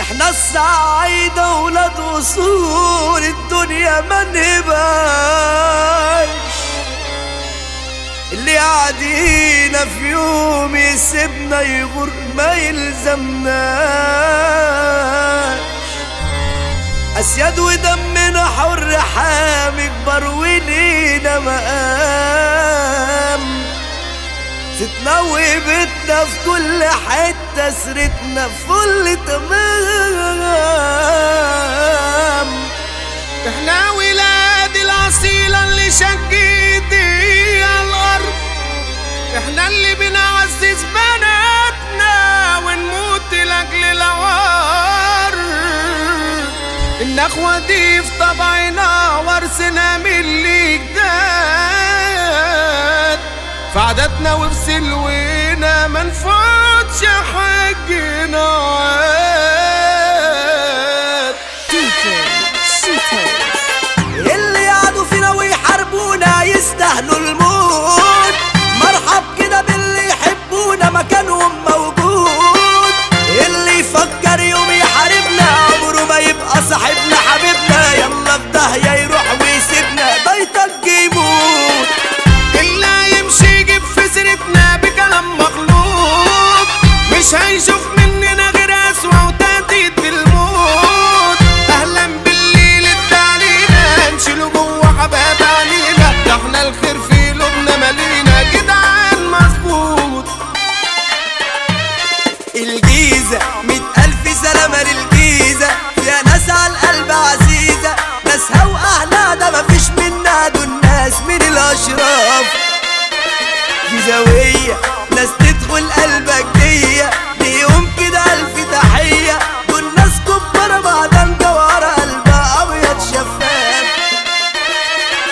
احنا السعيدة ولاد وصول الدنيا ما نهباش، اللي قاعدين في يوم يسيبنا يغور ما يلزمناش. اسياد ودمنا حر حامي كبر ولينا مقام، ستنا وبيتنا في كل حتة، سرتنا في كل تمام. احنا ولاد الأصيلة اللي شقيتي على الأرض، احنا اللي بنعزز بناتنا ونموت لأجل العار. النخوة دي في طبعنا ورثنا من اللي جداد، في عاداتنا وفي سلونا منفوتش حقنا عاد. اللي قعدوا فينا ويحاربونا يستاهلوا الموت، مرحب كده باللي يحبونا مكانهم موجود. اللي يفكر يوم يحاربنا عمره ما يبقى صاحبنا حبيبنا، يلا في داهية يروح ويسيبنا بيتك يموت. اللي يمشي يجيب في سيرتنا بكلام مخلوق مش هيشوف مننا غير أسوأ وتهديد بالموت. أهلا بالليل التعلينا نشيله جوا حباب علينا، ده احنا الخير في قلوبنا مالينا جدعان مظبوط. الجيزة 100,000 سلامة للجيزة، فيها ناس على القلب عزيزة، ناسها وأهلها ده مفيش منها، دول ناس من الأشراف. جيزاوية ناس تدخل قلبك دية، ليهم كده ألف تحية، دول ناس كبار بعدين جوهرة قلبها أبيض شفاف.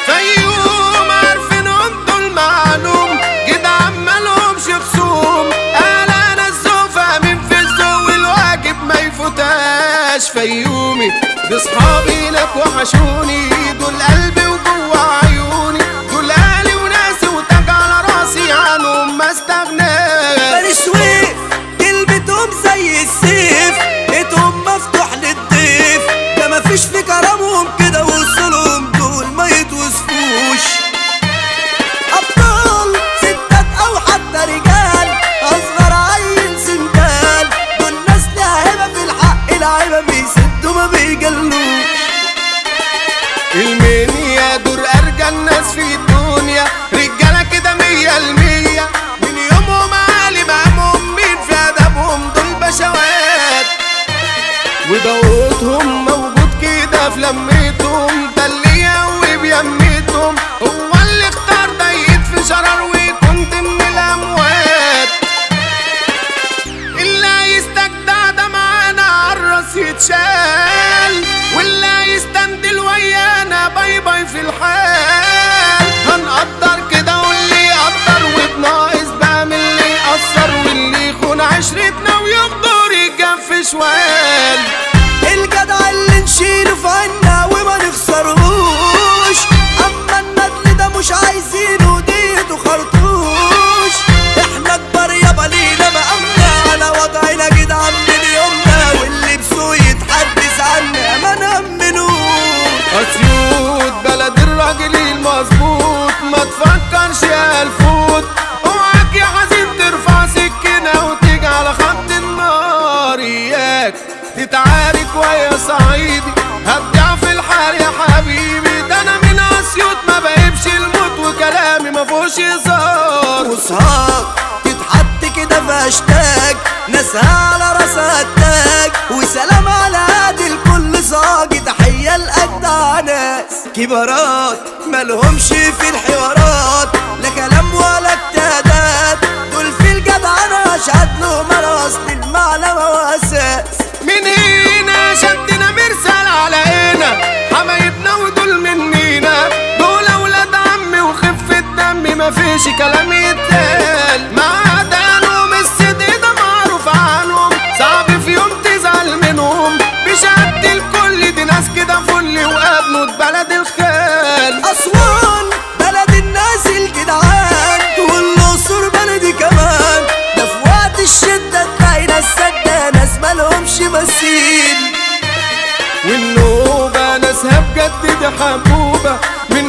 فيوم عارفينهم دول معلوم جدعان مالهمش خصوم، أهلا الذوق فاهمين في الذوق والواجب ما يفوتاش. فيومي بصحابي لك وحشوني، دول قلبي وجوا عيوني، دول أهلي وناسي وتاج على راسي عنهم ما استغناش. بني سويف كلمتهم زي السيف، بيتهم مفتوح للضيف، ده مفيش في كرمهم كده وصولهم دول ما يتوصفوش. أبطال ستات أو حتى رجال، أصغر عيل سندال، دول ناس لها هبة في الحق العيبة بيسدوا ما بيجلوش. المنيا دور أرجى الناس في الدنيا، رجالة كده 100%، من يومهم عالي مقامهم مين في أدبهم، دول بشوات وضوءتهم موجود كده في لميتهم، ده اللي يقوي بيميتهم هو اللي اختار ده يدفي شرر ويكون ضمن الأموات. اللي يستجدع ده معانا عالراس يتشال، واللي يستندل ويانا باي باي في الحال. هنقدر كده واللي يقدر، وبناقص بقى من اللي يقصر، واللي يخون عشرتنا ويقدر يجف شوال. الجدع اللي نشيله في عنا وما نخسرهوش، اما الندل ده مش عايزينه ديته خرطوش. احنا كبار يابا لينا مقامنا على وضعنا جدعان من يومنا، واللي بسوق يتحدث عنا ما نأمنوش. اسيوط بلد الراجل المظبوط، ما تفكرش يا الفوت، اوعك يا حزين ترفع سكينة وتيجي على خط النار. اياك تتعارك ويا صعيدي هبدع في الحال يا حبيبي، ده انا من اسيوط ما بهبش الموت وكلامي ما فيهوش هزار. وصهاج تتحط كده في هاشتاج، ناسها على راسها التاج، وسلام على هادي الكل صاجي، تحية لأجدع ناس كبارات مالهمش في الحوارات، لا كلام ولا اجتهادات، دول في الجدعنة أشهد لهم أنا أصل المعلمة وأساس. من هنا شدنا مرسال على هنا حبايبنا ودول منينا، دول اولاد عمي وخفة دمي مفيش كلام يتقال. معدنهم الصدق ده معروف عنهم، صعب في يوم تزعل منهم، بشهادة الكل دي ناس كده فل وابنوا بلد الخال. أسوان بلد الناس الجدعان، والأقصر بلدي كمان، ده في وقت الشدة تلاقي ناس سدة، ناس مالهمش مثيل. دي حبوبة من